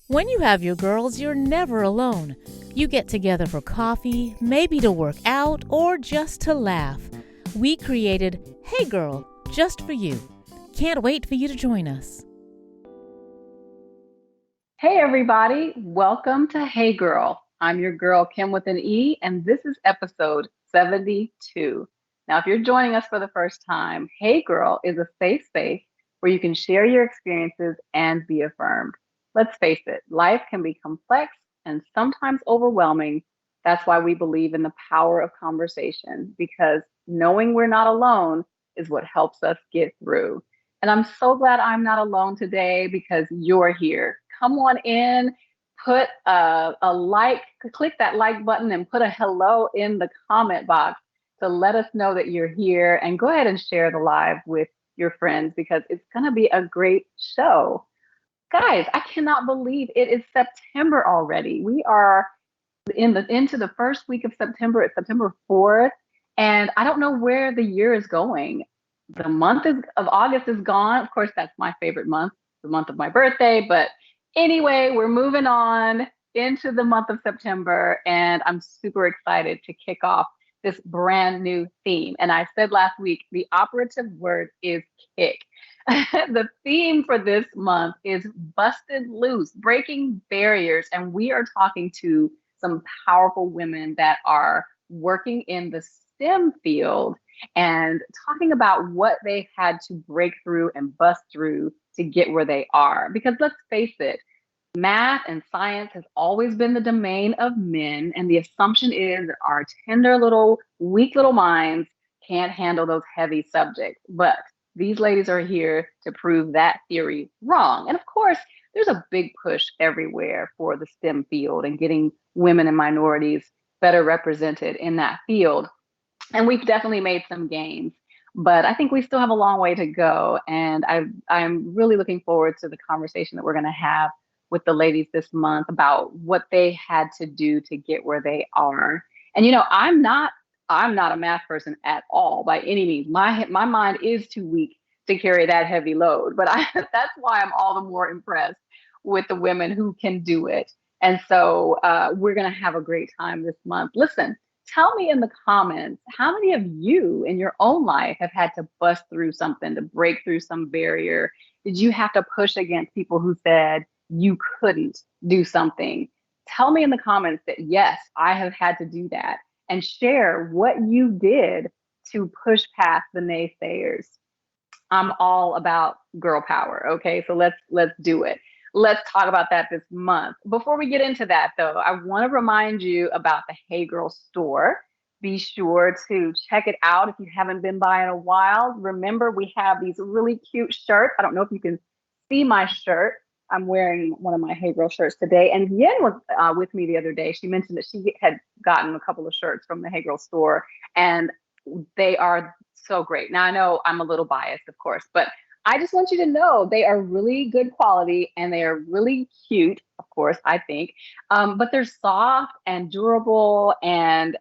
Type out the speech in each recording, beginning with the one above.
When you have your girls, you're never alone. You get together for coffee, maybe to work out, or just to laugh. We created Hey Girl, just for you. Can't wait for you to join us. Hey everybody, welcome to Hey Girl. I'm your girl Kim with an E, and this is episode 72. Now, if you're joining us for the first time, Hey Girl is a safe space where you can share your experiences and be affirmed. Let's face it, life can be complex and sometimes overwhelming. That's why we believe in the power of conversation, because knowing we're not alone is what helps us get through. And I'm so glad I'm not alone today because you're here. Come on in, put a like, click that like button and put a hello in the comment box to let us know that you're here. And go ahead and share the live with your friends because it's going to be a great show. Guys, I cannot believe it is September already. We are into the first week of September. It's September 4th, and I don't know where the year is going. The of August is gone. Of course, that's my favorite month, the month of my birthday. But anyway, we're moving on into the month of September, and I'm super excited to kick off this brand new theme. And I said last week, the operative word is kick. The theme for this month is busted loose, breaking barriers. And we are talking to some powerful women that are working in the STEM field and talking about what they had to break through and bust through to get where they are. Because let's face it, math and science has always been the domain of men. And the assumption is that our tender little, weak little minds can't handle those heavy subjects. But these ladies are here to prove that theory wrong. And of course, there's a big push everywhere for the STEM field and getting women and minorities better represented in that field. And we've definitely made some gains, but I think we still have a long way to go. And I'm really looking forward to the conversation that we're going to have with the ladies this month about what they had to do to get where they are. And I'm not a math person at all by any means. My mind is too weak to carry that heavy load, but that's why I'm all the more impressed with the women who can do it. And so we're going to have a great time this month. Listen, tell me in the comments, how many of you in your own life have had to bust through something, to break through some barrier? Did you have to push against people who said you couldn't do something? Tell me in the comments that yes, I have had to do that, and share what you did to push past the naysayers. I'm all about girl power. Okay, so let's do it. Let's talk about that this month. Before we get into that, though, I want to remind you about the Hey Girl store. Be sure to check it out if you haven't been by in a while. Remember, we have these really cute shirts. I don't know if you can see my shirt. I'm wearing one of my Hey Girl shirts today. And Yen was with me the other day. She mentioned that she had gotten a couple of shirts from the Hey Girl store, and they are so great. Now, I know I'm a little biased, of course, but I just want you to know they are really good quality and they are really cute, of course, I think. But they're soft and durable. And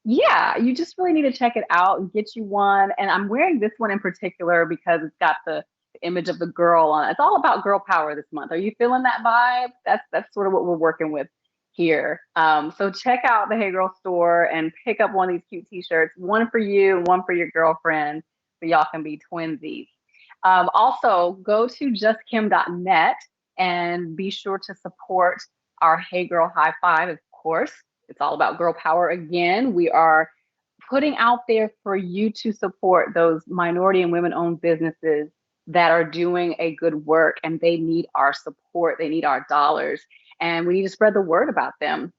yeah, you just really need to check it out and get you one. And I'm wearing this one in particular because it's got the image of the girl on it. It's all about girl power this month. Are you feeling that vibe? That's sort of what we're working with here. So check out the Hey Girl store and pick up one of these cute t-shirts, one for you and one for your girlfriend, so y'all can be twinsies. Also, go to justkim.net and be sure to support our Hey Girl High Five. Of course, it's all about girl power again. We are putting out there for you to support those minority and women-owned businesses that are doing a good work, and they need our support. They need our dollars, and we need to spread the word about them.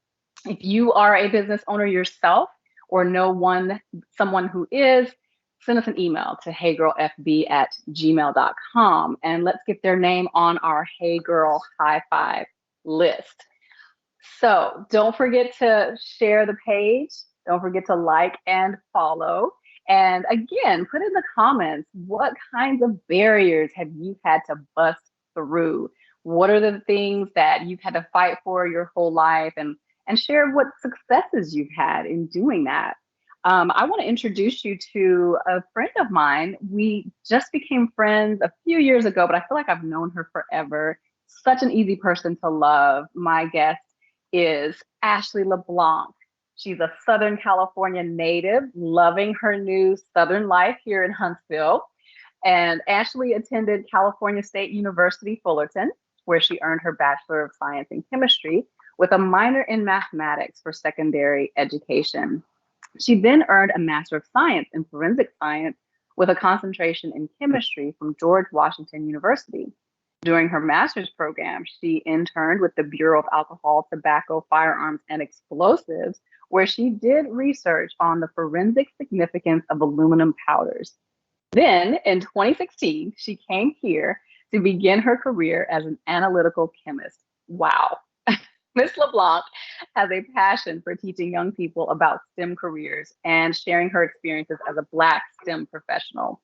If you are a business owner yourself or know someone who is, send us an email to heygirlfb@gmail.com and let's get their name on our Hey Girl High Five list. So don't forget to share the page. Don't forget to like and follow. And again, put in the comments, what kinds of barriers have you had to bust through? What are the things that you've had to fight for your whole life? And share what successes you've had in doing that. I want to introduce you to a friend of mine. We just became friends a few years ago, but I feel like I've known her forever. such an easy person to love. My guest is Ashley LeBlanc. She's a Southern California native, loving her new Southern life here in Huntsville. And Ashley attended California State University Fullerton, where she earned her Bachelor of Science in Chemistry with a minor in mathematics for secondary education. She then earned a Master of Science in Forensic Science with a concentration in chemistry from George Washington University. During her master's program, she interned with the Bureau of Alcohol, Tobacco, Firearms, and Explosives, where she did research on the forensic significance of aluminum powders. Then, in 2016, she came here to begin her career as an analytical chemist. Wow. Ms. LeBlanc has a passion for teaching young people about STEM careers and sharing her experiences as a Black STEM professional.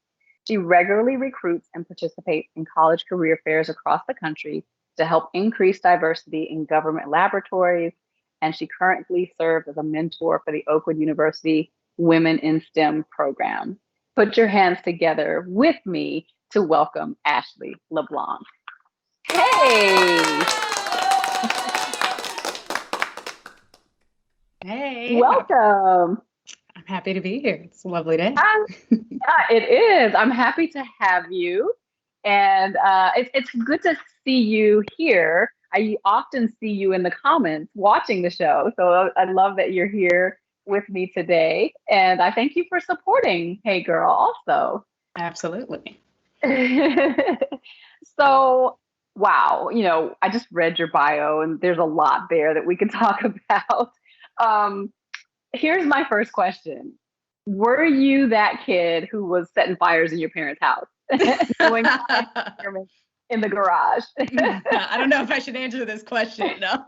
She regularly recruits and participates in college career fairs across the country to help increase diversity in government laboratories, and she currently serves as a mentor for the Oakwood University Women in STEM program. Put your hands together with me to welcome Ashley LeBlanc. Hey! Hey. Welcome. I'm happy to be here. It's a lovely day. Yeah, it is. I'm happy to have you. And it's good to see you here. I often see you in the comments watching the show. So I love that you're here with me today. And I thank you for supporting Hey Girl also. Absolutely. So, wow, I just read your bio and there's a lot there that we can talk about. Here's my first question. Were you that kid who was setting fires in your parents' house? Doing experiments in the garage? I don't know if I should answer this question. No.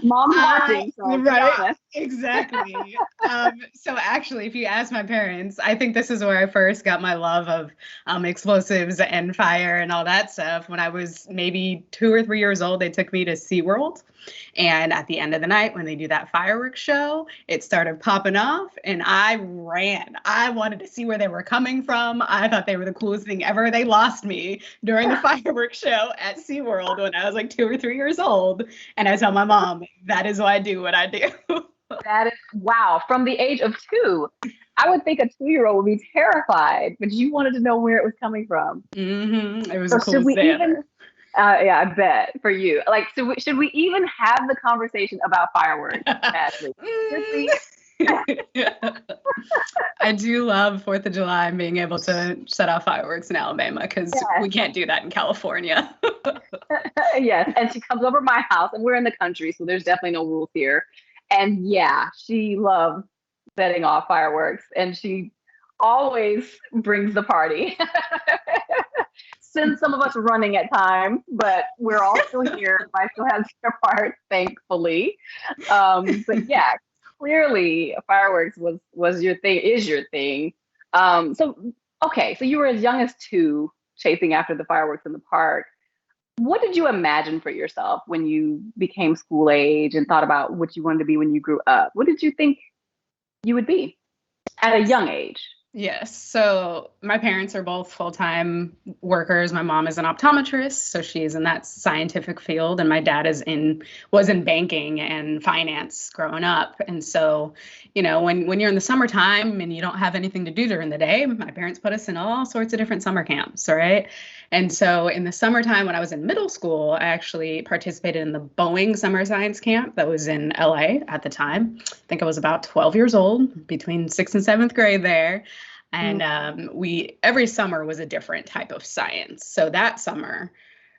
Mom's watching, so right? Exactly. So actually, if you ask my parents, I think this is where I first got my love of explosives and fire and all that stuff. When I was maybe 2 or 3 years old, they took me to SeaWorld. And at the end of the night, when they do that fireworks show, it started popping off and I ran. I wanted to see where they were coming from. I thought they were the coolest thing ever. They lost me during the fireworks show at SeaWorld when I was like 2 or 3 years old. And I tell my mom, that is why I do what I do. That is, wow. From the age of 2, I would think a 2-year-old would be terrified, but you wanted to know where it was coming from. Mm-hmm. It was the coolest thing ever. Yeah, I bet for you. Like, so should we even have the conversation about fireworks, Ashley? I do love 4th of July and being able to set off fireworks in Alabama because we can't do that in California. Yes, and she comes over my house and we're in the country, so there's definitely no rules here. And yeah, she loves setting off fireworks and she always brings the party. Send some of us running at times, but we're all still here. I still have spare parts, thankfully. But yeah, clearly fireworks was your thing, is your thing. So you were as young as 2 chasing after the fireworks in the park. What did you imagine for yourself when you became school age and thought about what you wanted to be when you grew up? What did you think you would be at a young age? Yes. So my parents are both full-time workers. My mom is an optometrist, so she's in that scientific field, and my dad was in banking and finance growing up. And so, when you're in the summertime and you don't have anything to do during the day, my parents put us in all sorts of different summer camps, right? And so in the summertime when I was in middle school, I actually participated in the Boeing Summer Science Camp that was in LA at the time. I think I was about 12 years old, between 6th and 7th grade there. And every summer was a different type of science. So that summer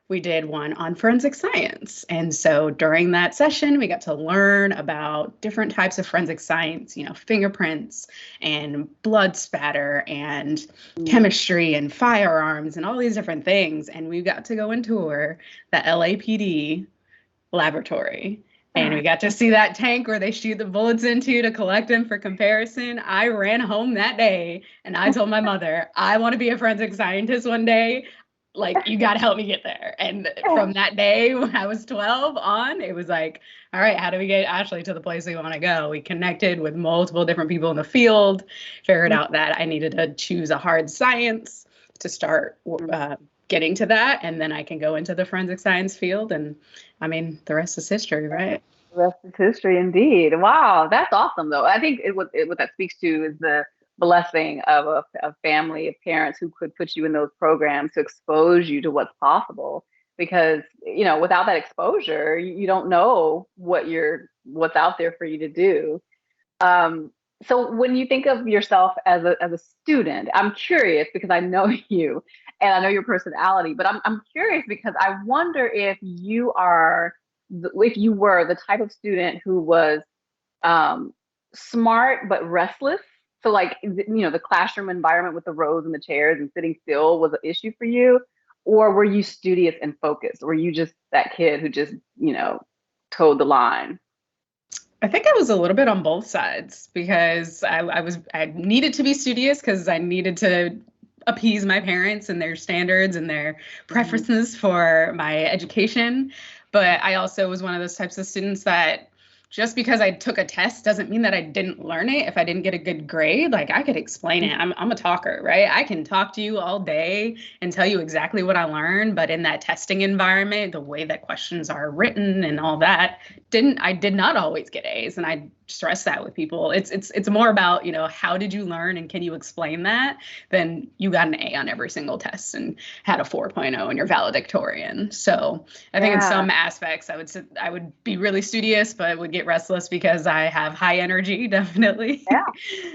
we did one on forensic science. And so during that session, we got to learn about different types of forensic science, fingerprints and blood spatter and chemistry and firearms and all these different things. And we got to go and tour the LAPD laboratory. And we got to see that tank where they shoot the bullets into to collect them for comparison. I ran home that day and I told my mother, I want to be a forensic scientist one day. Like, you got to help me get there. And from that day when I was 12 on, it was like, all right, how do we get Ashley to the place we want to go? We connected with multiple different people in the field, figured out that I needed to choose a hard science to start getting to that. And then I can go into the forensic science field. And I mean, the rest is history, right? The rest is history indeed. Wow, that's awesome though. I think what that speaks to is the blessing of a family of parents who could put you in those programs to expose you to what's possible. Because, without that exposure, you don't know what's out there for you to do. So when you think of yourself as a student, I'm curious because I know you and I know your personality, but I'm curious because I wonder if you were the type of student who was smart but restless. So like, the classroom environment with the rows and the chairs and sitting still was an issue for you, or were you studious and focused? Or were you just that kid who just, towed the line? I think I was a little bit on both sides because I needed to be studious because I needed to appease my parents and their standards and their preferences for my education. But I also was one of those types of students that just because I took a test doesn't mean that I didn't learn it. If I didn't get a good grade, like I could explain it. I'm a talker, right? I can talk to you all day and tell you exactly what I learned. But in that testing environment, the way that questions are written and all that, I did not always get A's. And I stress that with people. It's more about, how did you learn and can you explain that than you got an A on every single test and had a 4.0 and you're valedictorian. So I think in some aspects I would be really studious, but would get restless because I have high energy, definitely.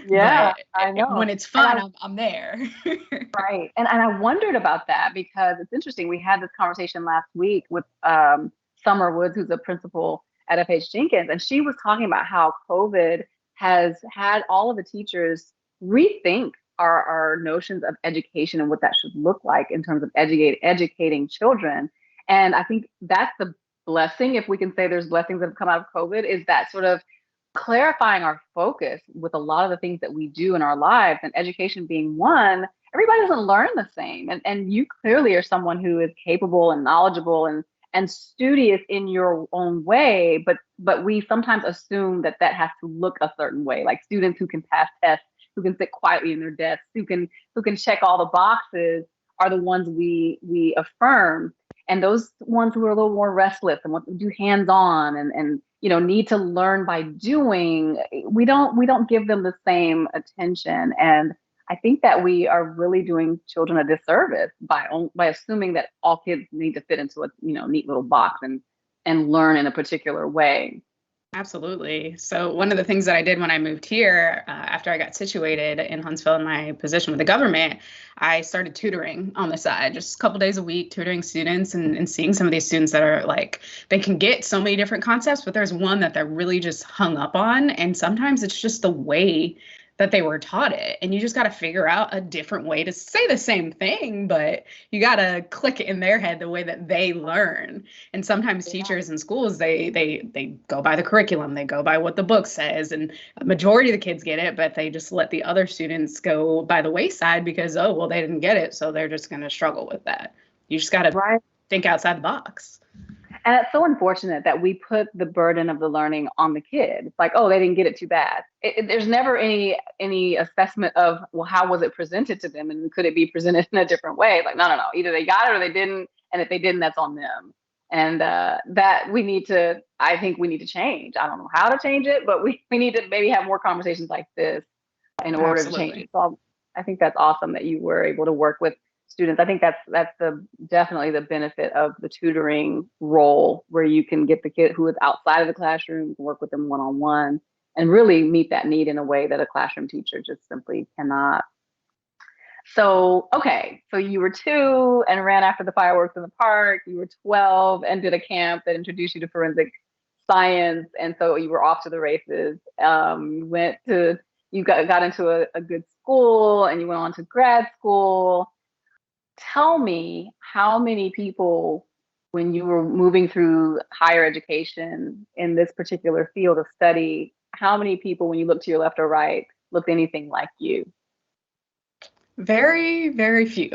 Yeah, I know. When it's fun, I'm there. Right. And I wondered about that because it's interesting. We had this conversation last week with Summer Woods, who's a principal at FH Jenkins, and she was talking about how COVID has had all of the teachers rethink our notions of education and what that should look like in terms of educating children. And I think that's the blessing, if we can say there's blessings that have come out of COVID, is that sort of clarifying our focus with a lot of the things that we do in our lives, and education being one. Everybody doesn't learn the same. And you clearly are someone who is capable and knowledgeable and studious in your own way, but we sometimes assume that has to look a certain way, like students who can pass tests, who can sit quietly in their desks, who can check all the boxes are the ones we affirm. And those ones who are a little more restless and want to do hands-on and need to learn by doing, we don't give them the same attention. And I think that we are really doing children a disservice by assuming that all kids need to fit into a neat little box and learn in a particular way. Absolutely. So one of the things that I did when I moved here, after I got situated in Huntsville in my position with the government, I started tutoring on the side, just a couple days a week, tutoring students and seeing some of these students that are like, they can get so many different concepts, but there's one that they're really just hung up on. And sometimes it's just the way that they were taught it. And you just got to figure out a different way to say the same thing, but you got to click it in their head the way that they learn. And sometimes teachers in schools, they go by the curriculum, they go by what the book says, and a majority of the kids get it, but they just let the other students go by the wayside because, oh, well, they didn't get it, so they're just going to struggle with that. You just got to think outside the box. And it's so unfortunate that we put the burden of the learning on the kid. It's like, oh, they didn't get it too bad. There's never any assessment of, well, how was it presented to them? And could it be presented in a different way? Like, no. Either they got it or they didn't. And if they didn't, that's on them. And that I think we need to change. I don't know how to change it, but we need to maybe have more conversations like this in order to change it. So I think that's awesome that you were able to work with students. I think that's definitely the benefit of the tutoring role, where you can get the kid who is outside of the classroom, work with them one-on-one, and really meet that need in a way that a classroom teacher just simply cannot. So, okay, so you were 2 and ran after the fireworks in the park. You were 12 and did a camp that introduced you to forensic science, and so you were off to the races. You got into a good school, and you went on to grad school. Tell me how many people, when you were moving through higher education in this particular field of study, how many people, when you looked to your left or right, looked anything like you? Very, very few,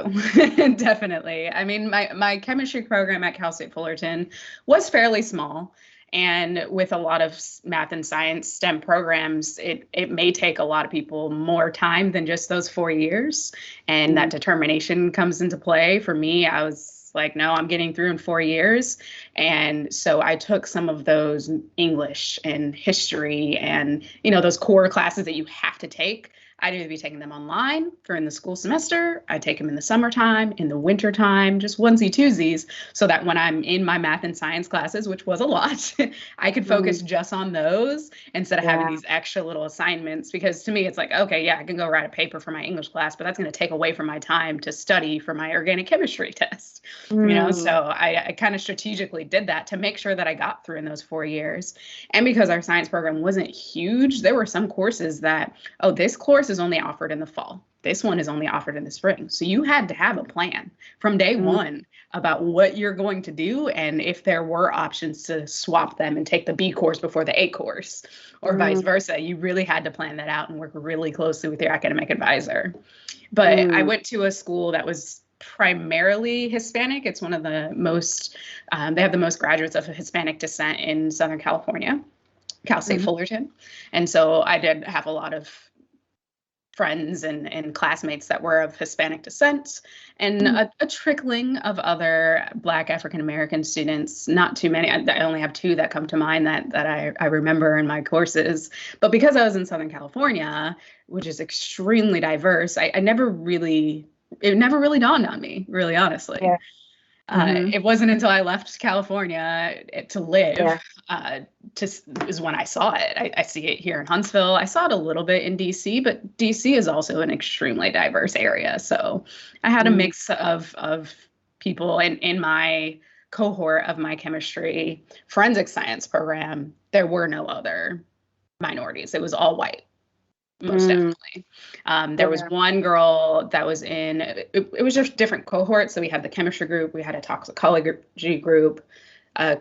definitely. I mean, my chemistry program at Cal State Fullerton was fairly small. And with a lot of math and science STEM programs, it may take a lot of people more time than just those 4 years. And that determination comes into play. For me, I was like, no, I'm getting through in 4 years. And so I took some of those English and history and, those core classes that you have to take. I'd either be taking them online for in the school semester, I take them in the summertime, in the wintertime, just onesie twosies, so that when I'm in my math and science classes, which was a lot, I could focus just on those instead of having these extra little assignments. Because to me, it's like, okay, yeah, I can go write a paper for my English class, but that's going to take away from my time to study for my organic chemistry test. So I kind of strategically did that to make sure that I got through in those 4 years. And because our science program wasn't huge, there were some courses that, this course is only offered in the fall. This one is only offered in the spring. So you had to have a plan from day one about what you're going to do. And if there were options to swap them and take the B course before the A course or vice versa, you really had to plan that out and work really closely with your academic advisor. But I went to a school that was primarily Hispanic. It's one of the most, they have the most graduates of Hispanic descent in Southern California, Cal State Fullerton. And so I did have a lot of friends and classmates that were of Hispanic descent, and a trickling of other Black African-American students, not too many. I only have 2 that come to mind that I remember in my courses. But because I was in Southern California, which is extremely diverse, it never really dawned on me, really honestly. Yeah. It wasn't until I left California to live, is when I saw it. I see it here in Huntsville. I saw it a little bit in DC, but DC is also an extremely diverse area. So I had a mix of people in my cohort of my chemistry forensic science program. There were no other minorities. It was all white. Most definitely. There was one girl that was in, it was just different cohorts. So we had the chemistry group, we had a toxicology group, a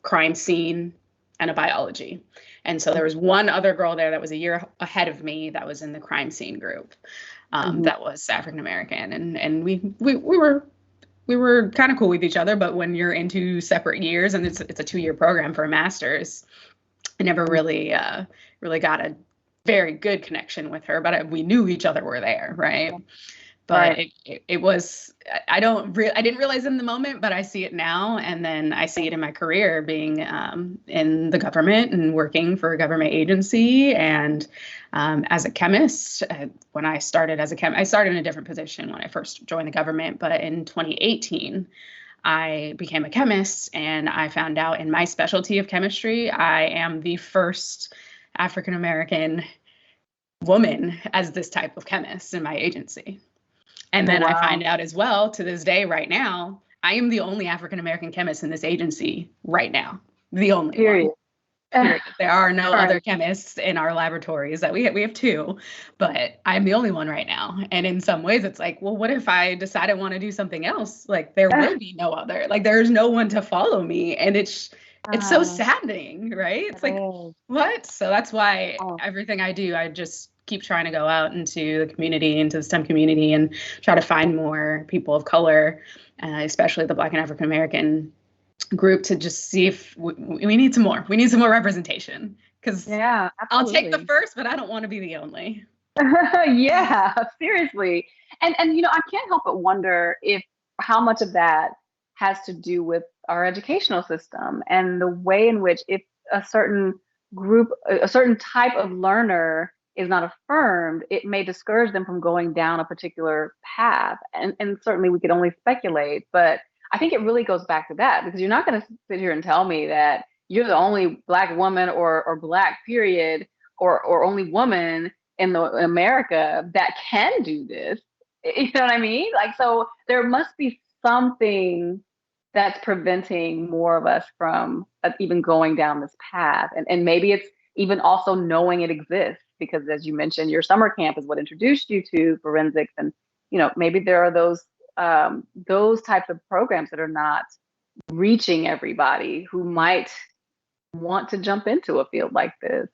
crime scene, and a biology. And so there was one other girl there that was a year ahead of me that was in the crime scene group, that was African American. And we were kind of cool with each other, but when you're into separate years, and it's a 2-year program for a master's, I never really got a very good connection with her, but we knew each other were there, right? But it was, I didn't realize in the moment, but I see it now. And then I see it in my career being in the government and working for a government agency. And as a chemist, when I started as a chemist, I started in a different position when I first joined the government. But in 2018, I became a chemist, and I found out in my specialty of chemistry, I am the first African-American woman as this type of chemist in my agency. And then I find out as well, to this day right now, I am the only African-American chemist in this agency right now. The only one. Period. There are no other chemists in our laboratories. That we have 2, but I'm the only one right now. And in some ways it's like, well, what if I decide I want to do something else? Like, there will be no other, like, there's no one to follow me. And it's so saddening, right? It's like, what? So that's why everything I do, I just keep trying to go out into the community, into the STEM community, and try to find more people of color, especially the Black and African American group, to just see if we need some more. We need some more representation, because I'll take the first, but I don't want to be the only. Yeah, seriously. And I can't help but wonder how much of that has to do with our educational system and the way in which, if a certain group, a certain type of learner is not affirmed, it may discourage them from going down a particular path. And certainly we could only speculate, but I think it really goes back to that, because you're not going to sit here and tell me that you're the only Black woman or Black period or only woman in America that can do this. You know what I mean? Like, so there must be something that's preventing more of us from even going down this path. And maybe it's even also knowing it exists, because as you mentioned, your summer camp is what introduced you to forensics. And, maybe there are those types of programs that are not reaching everybody who might want to jump into a field like this.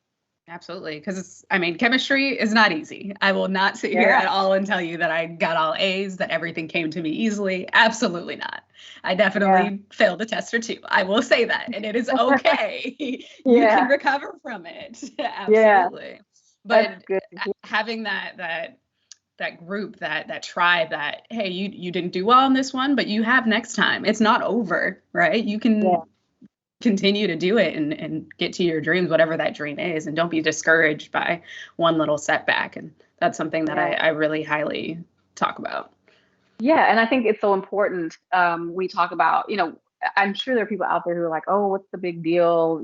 Absolutely. Because chemistry is not easy. I will not sit here at all and tell you that I got all A's, that everything came to me easily. Absolutely not. I definitely failed a test or two. I will say that. And it is okay. You can recover from it. Absolutely. But having that group, that tribe, that, hey, you didn't do well on this one, but you have next time. It's not over, right? You can continue to do it and get to your dreams, whatever that dream is, and don't be discouraged by one little setback. And that's something that I really highly talk about. Yeah, and I think it's so important. We talk about, I'm sure there are people out there who are like, oh, what's the big deal?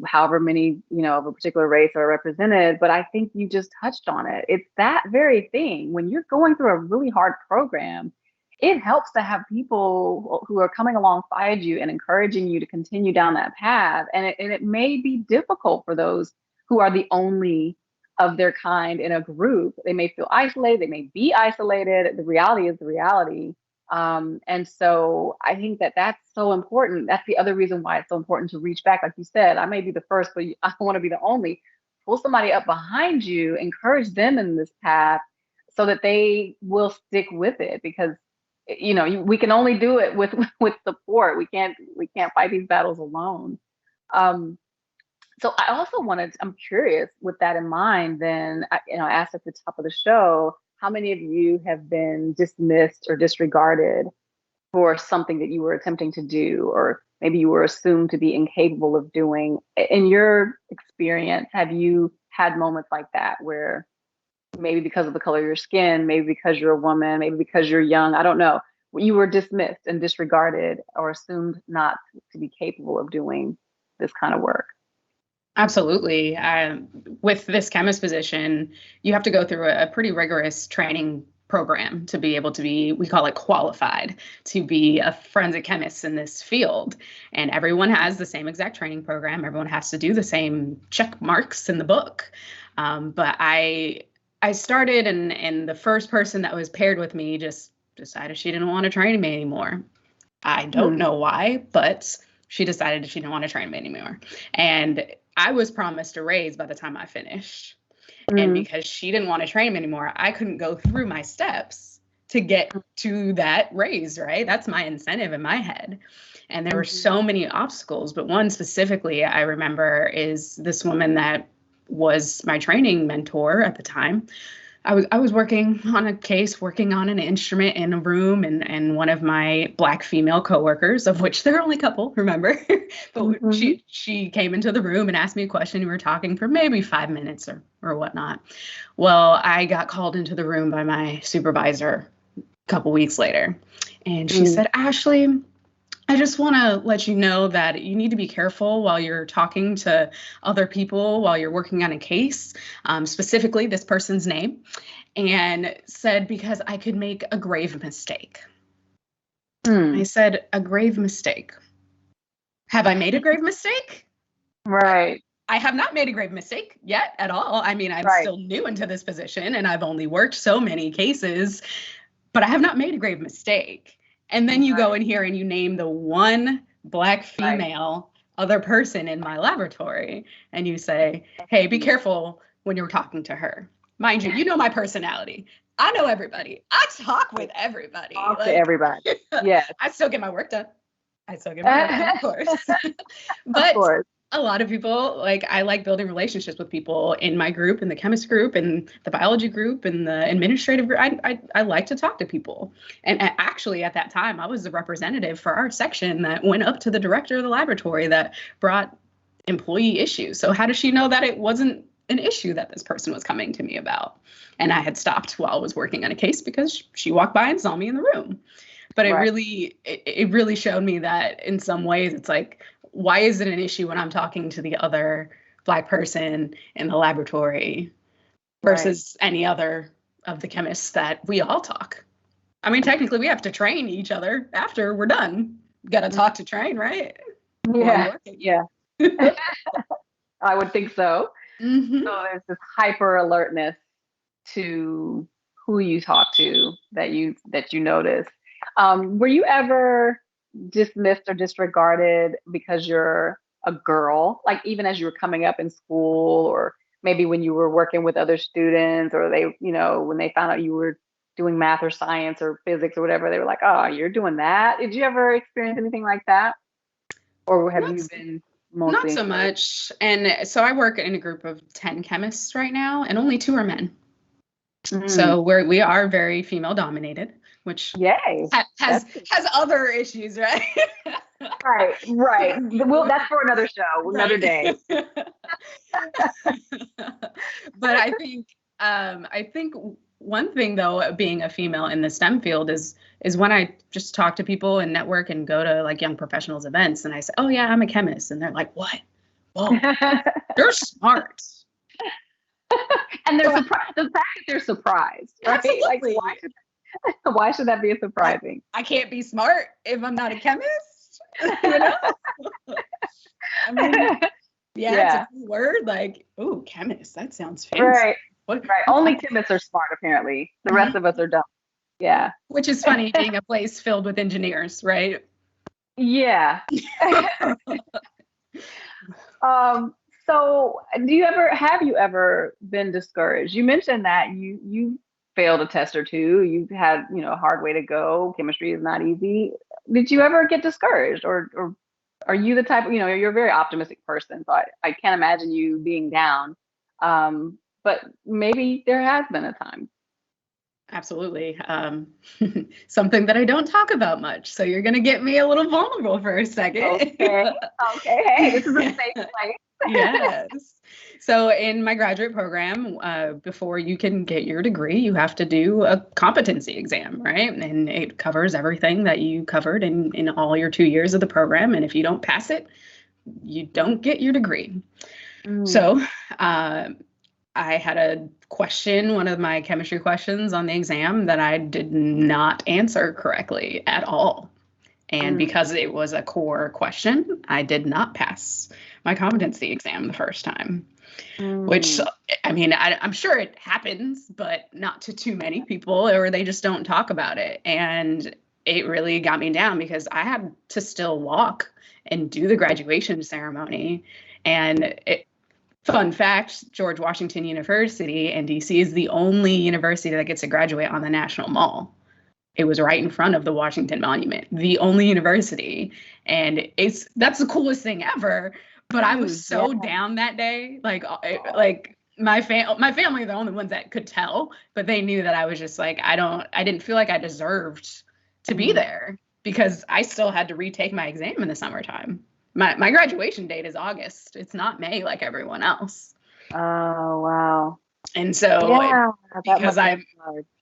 However many, of a particular race are represented. But I think you just touched on it. It's that very thing. When you're going through a really hard program, it helps to have people who are coming alongside you and encouraging you to continue down that path. And it may be difficult for those who are the only of their kind in a group. They may feel isolated. They may be isolated. The reality is the reality. And so I think that that's so important. That's the other reason why it's so important to reach back. Like you said, I may be the first, but I don't want to be the only. Pull somebody up behind you, encourage them in this path so that they will stick with it, because we can only do it with support. We can't fight these battles alone. So I also I'm curious, with that in mind, then, I asked at the top of the show, how many of you have been dismissed or disregarded for something that you were attempting to do, or maybe you were assumed to be incapable of doing? In your experience, have you had moments like that where maybe because of the color of your skin, maybe because you're a woman, maybe because you're young, I don't know, you were dismissed and disregarded or assumed not to be capable of doing this kind of work? Absolutely. With this chemist position, you have to go through a pretty rigorous training program to be able to be, we call it qualified, to be a forensic chemist in this field. And everyone has the same exact training program. Everyone has to do the same check marks in the book. But I started, and the first person that was paired with me just decided she didn't want to train me anymore. I don't know why, but she decided she didn't want to train me anymore. And I was promised a raise by the time I finished. And because she didn't want to train me anymore, I couldn't go through my steps to get to that raise, right? That's my incentive in my head. And there were so many obstacles, but one specifically I remember is this woman that was my training mentor at the time. I was working on a case, working on an instrument in a room, and one of my Black female coworkers, of which there are only a couple, remember, but she came into the room and asked me a question. We were talking for maybe 5 minutes or whatnot. Well, I got called into the room by my supervisor a couple weeks later, and she said, Ashley, I just want to let you know that you need to be careful while you're talking to other people, while you're working on a case, specifically this person's name, and said, because I could make a grave mistake. I said, a grave mistake. Have I made a grave mistake? Right. I have not made a grave mistake yet at all. I mean, I'm still new into this position and I've only worked so many cases, but I have not made a grave mistake. And then you go in here and you name the one Black female other person in my laboratory, and you say, hey, be careful when you're talking to her. Mind you, you know my personality. I know everybody. I talk with everybody. Talk to everybody. Yeah. I still get my work done. Of course. But of course. A lot of people, I like building relationships with people in my group, in the chemist group, and the biology group, and the administrative group. I like to talk to people. And actually, at that time, I was the representative for our section that went up to the director of the laboratory that brought employee issues. So how does she know that it wasn't an issue that this person was coming to me about? And I had stopped while I was working on a case because she walked by and saw me in the room. But it really showed me that in some ways, it's like, why is it an issue when I'm talking to the other Black person in the laboratory versus any other of the chemists that we all talk? I mean, technically, we have to train each other after we're done. Got to talk to train, right? Yeah. Yeah. I would think so. So there's this hyper alertness to who you talk to that you notice. Were you ever dismissed or disregarded because you're a girl, like even as you were coming up in school, or maybe when you were working with other students, or they, when they found out you were doing math or science or physics or whatever, they were like, oh, you're doing that. Did you ever experience anything like that? Or have you been Not mostly so much. And so I work in a group of 10 chemists right now, and only 2 are men. So we are very female dominated, which Yay. has other issues, right? Right. Well, that's for another show, another day. But I think one thing though, being a female in the STEM field is when I just talk to people and network and go to like young professionals events, and I say, oh yeah, I'm a chemist, and they're like, what? Whoa, you're smart. And they're surprised. The fact that they're surprised, right? Absolutely. Like, why should that be surprising? I can't be smart if I'm not a chemist. I mean, it's a cool word. Like, oh, chemist. That sounds fancy. Right. Right. Only chemists are smart, apparently. The rest of us are dumb. Yeah. Which is funny, being a place filled with engineers, right? Yeah. So have you ever been discouraged? You mentioned that you failed a test or two. You've had, a hard way to go. Chemistry is not easy. Did you ever get discouraged, or are you the type, you're a very optimistic person, so I can't imagine you being down. But maybe there has been a time. Absolutely. Something that I don't talk about much. So you're going to get me a little vulnerable for a second. Okay. Hey, this is a safe place. Yes. So in my graduate program, before you can get your degree, you have to do a competency exam, right? And it covers everything that you covered in all your 2 years of the program. And if you don't pass it, you don't get your degree. So I had a question, one of my chemistry questions on the exam, that I did not answer correctly at all. And because it was a core question, I did not pass my competency exam the first time, which, I mean, I'm sure it happens, but not to too many people, or they just don't talk about it. And it really got me down because I had to still walk and do the graduation ceremony. And fun fact, George Washington University in DC is the only university that gets to graduate on the National Mall. It was right in front of the Washington Monument, the only university. And that's the coolest thing ever. But I was so down that day. Like my family are the only ones that could tell, but they knew that I was just like, I didn't feel like I deserved to be there, because I still had to retake my exam in the summertime. My graduation date is August. It's not May like everyone else. Oh, wow. And so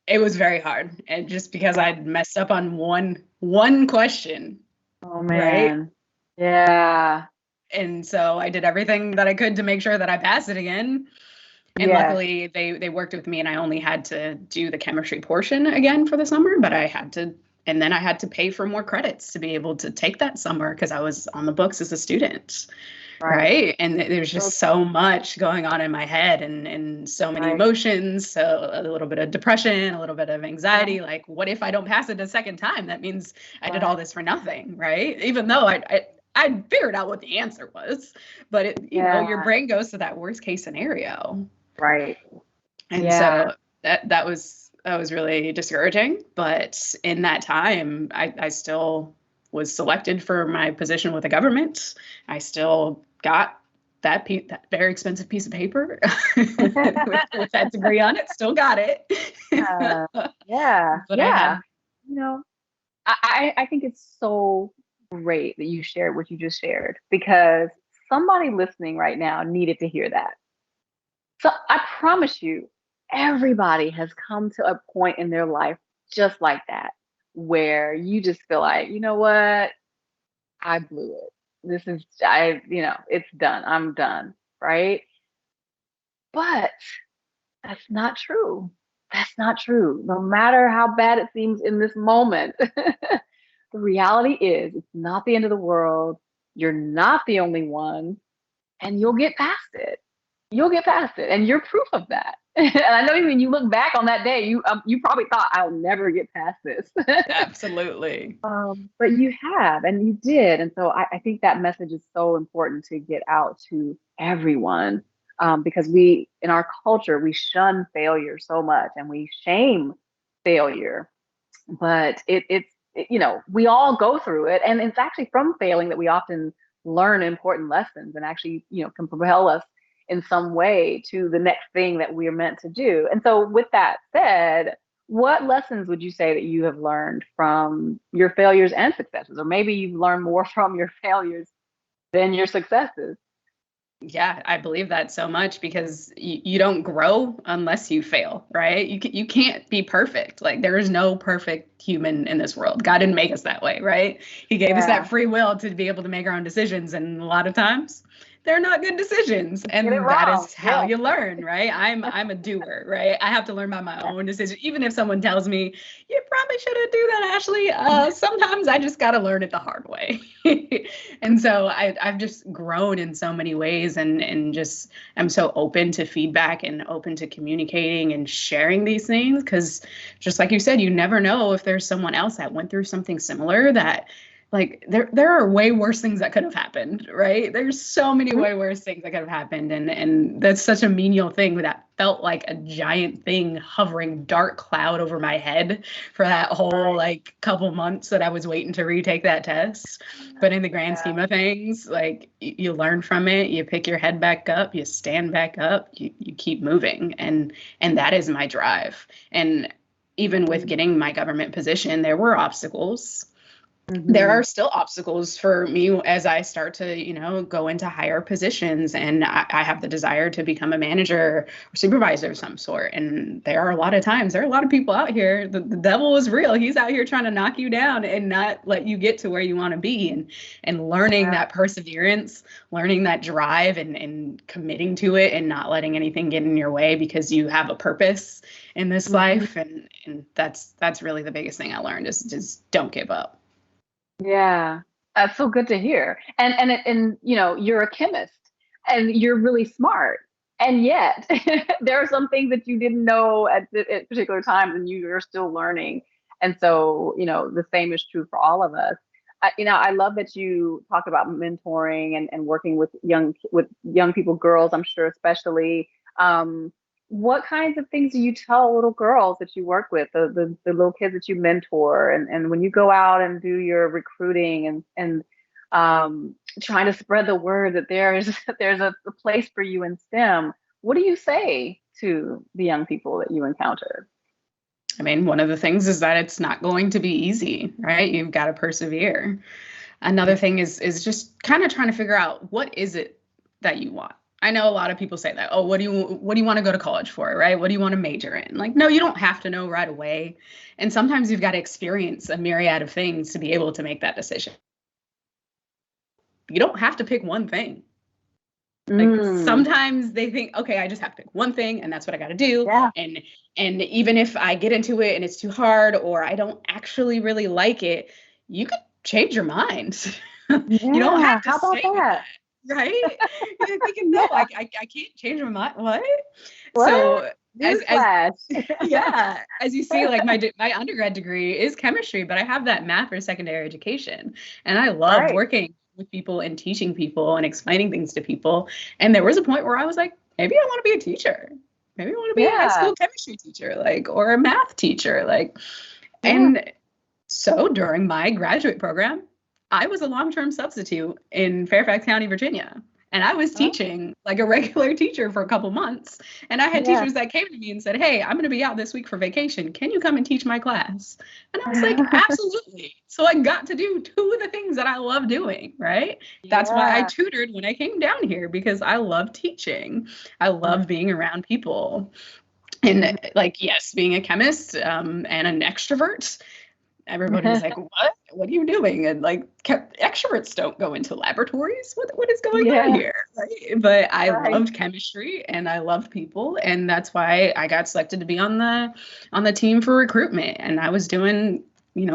it was very hard. And just because I'd messed up on one question. Oh, man. Right? Yeah. And so I did everything that I could to make sure that I passed it again. And luckily they worked with me, and I only had to do the chemistry portion again for the summer, but I had to pay for more credits to be able to take that summer, because I was on the books as a student. Right. And there's just so much going on in my head, and so many emotions. So a little bit of depression, a little bit of anxiety. Like, what if I don't pass it a second time? That means I did all this for nothing. Right. Even though I figured out what the answer was, but you know, your brain goes to that worst case scenario. Right. And so that was really discouraging. But in that time, I still was selected for my position with the government. I still got that very expensive piece of paper with that degree on it. Still got it. But I think it's so great that you shared what you just shared, because somebody listening right now needed to hear that. So I promise you, everybody has come to a point in their life just like that, where you just feel like, you know what, I blew it. It's done. I'm done. Right. But that's not true. That's not true. No matter how bad it seems in this moment, the reality is it's not the end of the world. You're not the only one, and you'll get past it. you'll get past it. And you're proof of that. And I know when you look back on that day, you probably thought, I'll never get past this. Absolutely. But you have, and you did. And so I think that message is so important to get out to everyone, because in our culture, we shun failure so much and we shame failure. But we all go through it. And it's actually from failing that we often learn important lessons and actually, can propel us in some way to the next thing that we are meant to do. And so with that said, what lessons would you say that you have learned from your failures and successes? Or maybe you've learned more from your failures than your successes? Yeah, I believe that so much because you don't grow unless you fail, right? You can't be perfect. Like there is no perfect human in this world. God didn't make us that way, right? He gave us that free will to be able to make our own decisions. And a lot of times they're not good decisions. And that is how you learn, right? I'm a doer, right? I have to learn by my own decision. Even if someone tells me, you probably shouldn't do that, Ashley. Sometimes I just got to learn it the hard way. And so I've just grown in so many ways and just I'm so open to feedback and open to communicating and sharing these things. Because just like you said, you never know if there's someone else that went through something similar that like there are way worse things that could have happened, right? There's so many way worse things that could have happened. And that's such a menial thing that felt like a giant thing hovering dark cloud over my head for that whole like couple months that I was waiting to retake that test. But in the grand scheme of things, like you learn from it, you pick your head back up, you stand back up, you keep moving. And that is my drive. And even with getting my government position, there were obstacles. There are still obstacles for me as I start to, go into higher positions and I have the desire to become a manager or supervisor of some sort. And there are a lot of people out here. The devil is real. He's out here trying to knock you down and not let you get to where you want to be. And learning that perseverance, learning that drive and committing to it and not letting anything get in your way because you have a purpose in this life. And that's really the biggest thing I learned is just don't give up. Yeah, that's so good to hear. And you're a chemist and you're really smart. And yet there are some things that you didn't know at particular times and you're still learning. And so, the same is true for all of us. I love that you talk about mentoring and working with young people, girls, I'm sure, especially. What kinds of things do you tell little girls that you work with, the little kids that you mentor, and when you go out and do your recruiting and trying to spread the word that there's a place for you in STEM? What do you say to the young people that you encounter? I mean, one of the things is that it's not going to be easy, right? You've got to persevere. Another thing is just kind of trying to figure out what is it that you want. I know a lot of people say that, oh, what do you want to go to college for, right? What do you want to major in? Like, no, you don't have to know right away. And sometimes you've got to experience a myriad of things to be able to make that decision. You don't have to pick one thing. Like sometimes they think, okay, I just have to pick one thing and that's what I got to do. Yeah. And even if I get into it and it's too hard or I don't actually really like it, you could change your mind. You don't have to stay with that. Right? You're thinking, no, I can't change my mind. What? So as you see, like my undergrad degree is chemistry, but I have that math for secondary education. And I love working with people and teaching people and explaining things to people. And there was a point where I was like, maybe I want to be a teacher. Maybe I want to be a high school chemistry teacher, or a math teacher. And so during my graduate program, I was a long-term substitute in Fairfax County, Virginia. And I was teaching like a regular teacher for a couple months. And I had teachers that came to me and said, hey, I'm going to be out this week for vacation. Can you come and teach my class? And I was like, absolutely. So I got to do two of the things that I love doing, right? That's why I tutored when I came down here, because I love teaching. I love being around people. And yes, being a chemist and an extrovert, everybody was like, what are you doing? And extroverts don't go into laboratories. What is going on here? Right? But I loved chemistry and I loved people. And that's why I got selected to be on the team for recruitment. And I was doing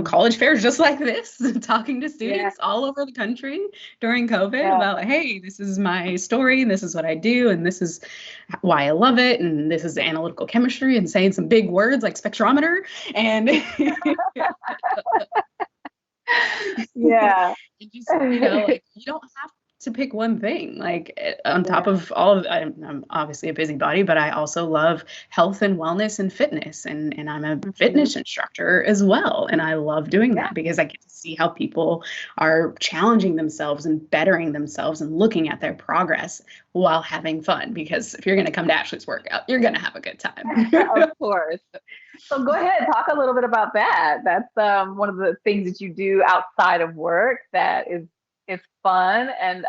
college fairs just like this, talking to students all over the country during COVID about, hey, this is my story, and this is what I do, and this is why I love it, and this is analytical chemistry, and saying some big words like spectrometer, and you just, like, you don't have to pick one thing. Like, on top of all of, I'm obviously a busybody, but I also love health and wellness and fitness, and I'm a fitness instructor as well. And I love doing that because I get to see how people are challenging themselves and bettering themselves and looking at their progress while having fun. Because if you're going to come to Ashley's workout, you're going to have a good time. Of course. So go ahead, talk a little bit about that. That's one of the things that you do outside of work that is fun. And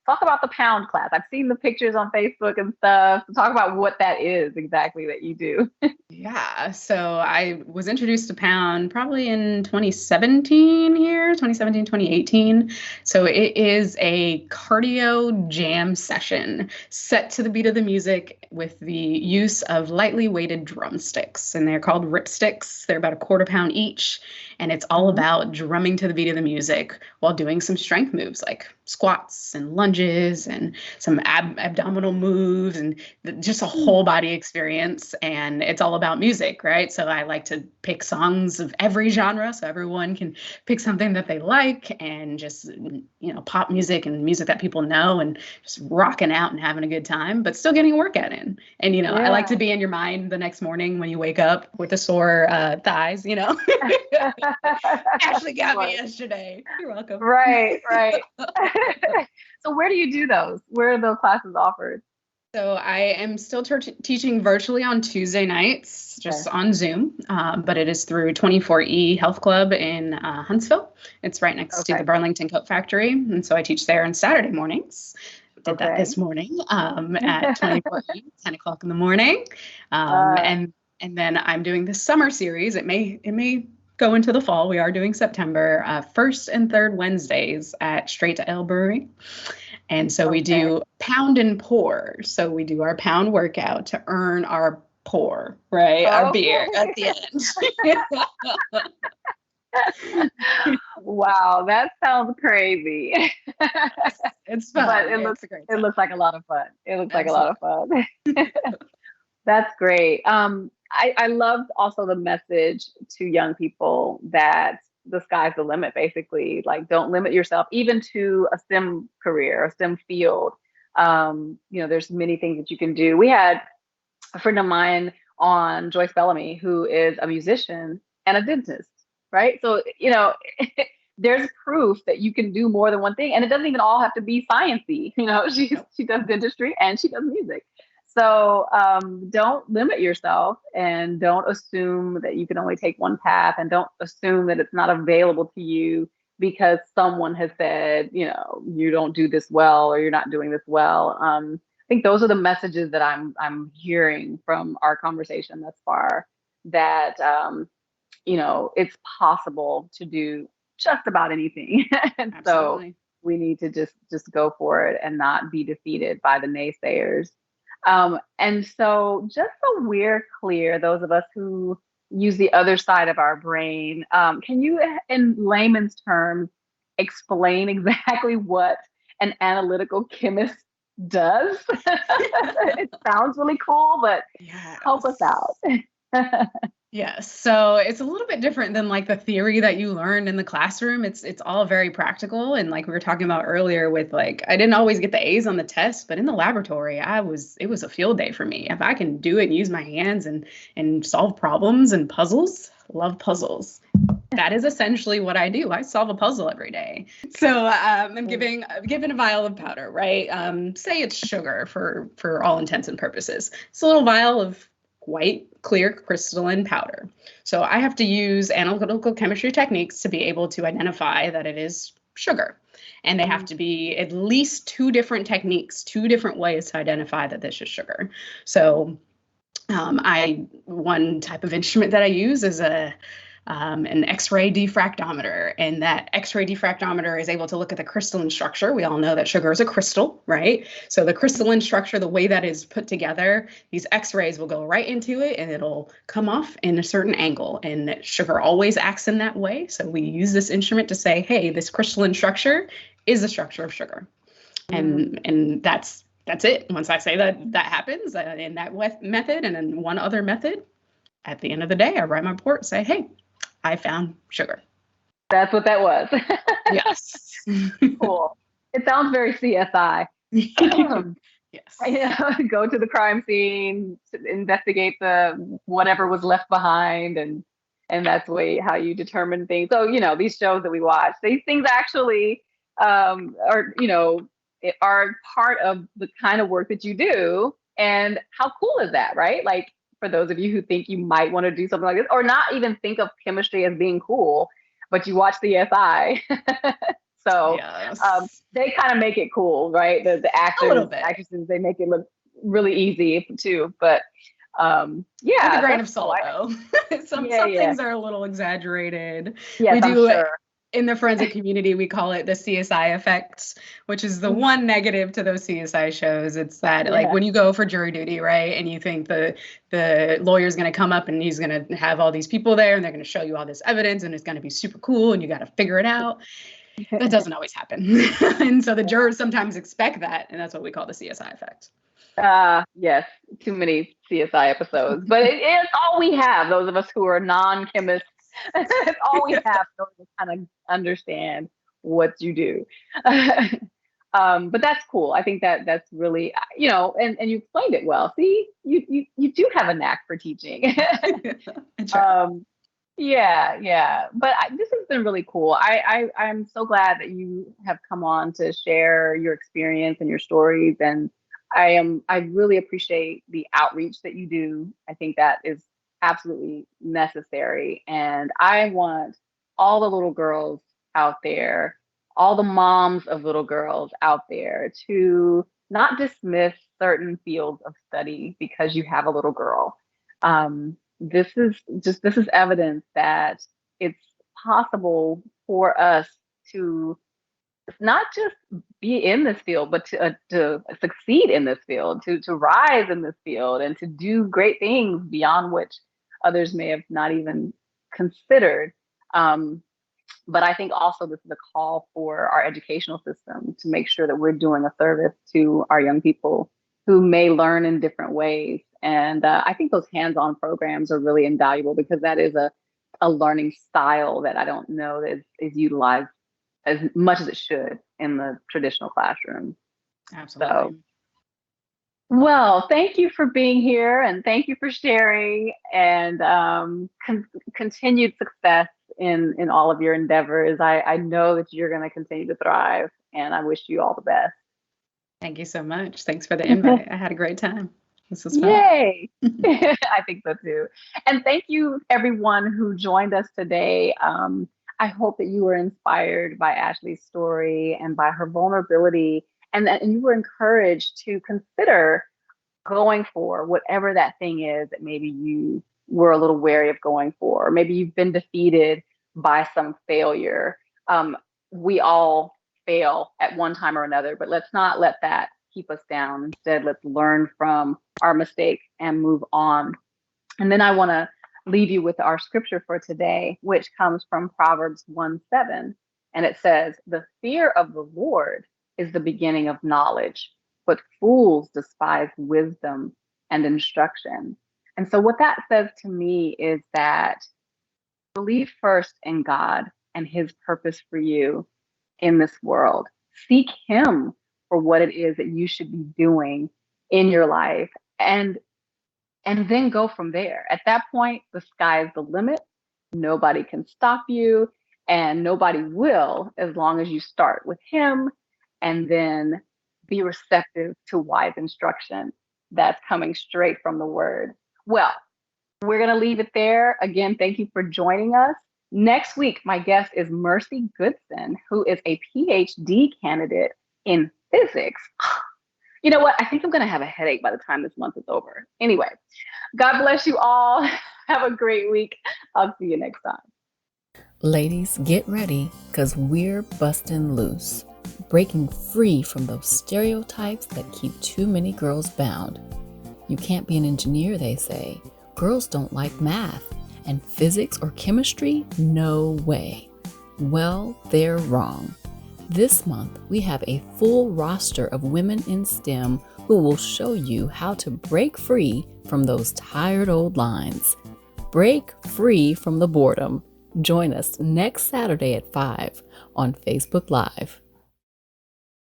talk about the pound class. I've seen the pictures on Facebook and stuff. So talk about what that is exactly that you do. Yeah. So I was introduced to pound probably in 2018. So it is a cardio jam session set to the beat of the music with the use of lightly weighted drumsticks. And they're called rip sticks. They're about a quarter pound each. And it's all about drumming to the beat of the music while doing some strength moves like squats and lunges and some abdominal moves and just a whole body experience. And it's all about music, right? So I like to pick songs of every genre so everyone can pick something that they like, and just, pop music and music that people know, and just rocking out and having a good time, but still getting a workout in. And, I like to be in your mind the next morning when you wake up with the sore thighs, Ashley got me yesterday. You're welcome. Right. So where do you do those? Where are those classes offered? So I am still teaching virtually on Tuesday nights, just on Zoom, but it is through 24E Health Club in Huntsville. It's right next to the Burlington Coat Factory. And so I teach there on Saturday mornings. Did that this morning at 24E, 10 o'clock in the morning. And then I'm doing the summer series. It may go into the fall. We are doing September, first and third Wednesdays at Straight to Ale Brewery. And so we do pound and pour. So we do our pound workout to earn our pour, right? Our beer at the end. Wow, that sounds crazy. It's fun. But it looks like a lot of fun. It looks like a lot of fun. That's great. I love also the message to young people that the sky's the limit, basically. Like, don't limit yourself, even to a STEM career, a STEM field. There's many things that you can do. We had a friend of mine on, Joyce Bellamy, who is a musician and a dentist, right? So, there's proof that you can do more than one thing. And it doesn't even all have to be sciencey. She does dentistry and she does music. So don't limit yourself, and don't assume that you can only take one path, and don't assume that it's not available to you because someone has said, you don't do this well, or you're not doing this well. I think those are the messages that I'm hearing from our conversation thus far, that, it's possible to do just about anything. And Absolutely. So we need to just go for it and not be defeated by the naysayers. And so just so we're clear, those of us who use the other side of our brain, can you, in layman's terms, explain exactly what an analytical chemist does? It sounds really cool, but help us out. Yes. So it's a little bit different than like the theory that you learned in the classroom. It's all very practical. And like we were talking about earlier with, like, I didn't always get the A's on the test, but in the laboratory, it was a field day for me. If I can do it and use my hands and solve problems and puzzles, love puzzles. That is essentially what I do. I solve a puzzle every day. So I'm given a vial of powder, right? Say it's sugar for all intents and purposes. It's a little vial of white, clear, crystalline powder. So I have to use analytical chemistry techniques to be able to identify that it is sugar. And they have to be at least two different techniques, two different ways to identify that this is sugar. So one type of instrument that I use is a an X-ray diffractometer. And that X-ray diffractometer is able to look at the crystalline structure. We all know that sugar is a crystal, right? So the crystalline structure, the way that is put together, these X-rays will go right into it and it'll come off in a certain angle. And sugar always acts in that way. So we use this instrument to say, hey, this crystalline structure is the structure of sugar. And that's it. Once I say that happens in that method and in one other method, at the end of the day, I write my report and say, hey, I found sugar. That's what that was. Yes. Cool. It sounds very CSI. Yes. Go to the crime scene, to investigate the whatever was left behind, and that's the way how you determine things. So, these shows that we watch, these things actually are part of the kind of work that you do. And how cool is that, right? Like, for those of you who think you might want to do something like this, or not even think of chemistry as being cool, but you watch CSI. So yes. They kind of make it cool, right? The actors, actresses, they make it look really easy too. But with a grain of salt, though. Some things are a little exaggerated. Yes, we do I'm sure. In the forensic community, we call it the CSI effect, which is the one negative to those CSI shows. It's that like when you go for jury duty, right, and you think the lawyer's going to come up and he's going to have all these people there and they're going to show you all this evidence and it's going to be super cool and you got to figure it out. That doesn't always happen. And so the jurors sometimes expect that, and that's what we call the CSI effect. Yes, too many CSI episodes, but it's all we have. Those of us who are non-chemists, it's all we have to kind of understand what you do. But that's cool. I think that's really, and you explained it well. See, you do have a knack for teaching. Yeah. But this has been really cool. I'm so glad that you have come on to share your experience and your stories. And I really appreciate the outreach that you do. I think that is absolutely necessary. And I want all the little girls out there, all the moms of little girls out there, to not dismiss certain fields of study because you have a little girl. This is evidence that it's possible for us to not just be in this field, but to succeed in this field, to rise in this field, and to do great things beyond which others may have not even considered. But I think also this is a call for our educational system to make sure that we're doing a service to our young people who may learn in different ways. And I think those hands-on programs are really invaluable because that is a learning style that I don't know is utilized as much as it should in the traditional classroom. Absolutely. So, well, thank you for being here and thank you for sharing, and continued success in all of your endeavors. I know that you're going to continue to thrive, and I wish you all the best. Thank you so much. Thanks for the invite. I had a great time. This was fun. Yay! I think so too. And thank you everyone who joined us today. I hope that you were inspired by Ashley's story and by her vulnerability, and you were encouraged to consider going for whatever that thing is that maybe you were a little wary of going for, or maybe you've been defeated by some failure. We all fail at one time or another, but let's not let that keep us down. Instead, let's learn from our mistake and move on. And then I want to leave you with our scripture for today, which comes from Proverbs 1:7. And it says, "The fear of the Lord is the beginning of knowledge, but fools despise wisdom and instruction." And so what that says to me is that believe first in God and his purpose for you in this world. Seek him for what it is that you should be doing in your life, and then go from there. At that point, the sky is the limit. Nobody can stop you, and nobody will, as long as you start with him and then be receptive to wise instruction that's coming straight from the word. Well, we're going to leave it there. Again, thank you for joining us. Next week, my guest is Mercy Goodson, who is a PhD candidate in physics. You know what? I think I'm going to have a headache by the time this month is over. Anyway, God bless you all. Have a great week. I'll see you next time. Ladies, get ready, because we're busting loose, breaking free from those stereotypes that keep too many girls bound. You can't be an engineer, they say. Girls don't like math, and physics or chemistry, no way. Well, they're wrong. This month, we have a full roster of women in STEM who will show you how to break free from those tired old lines. Break free from the boredom. Join us next Saturday at 5 on Facebook Live.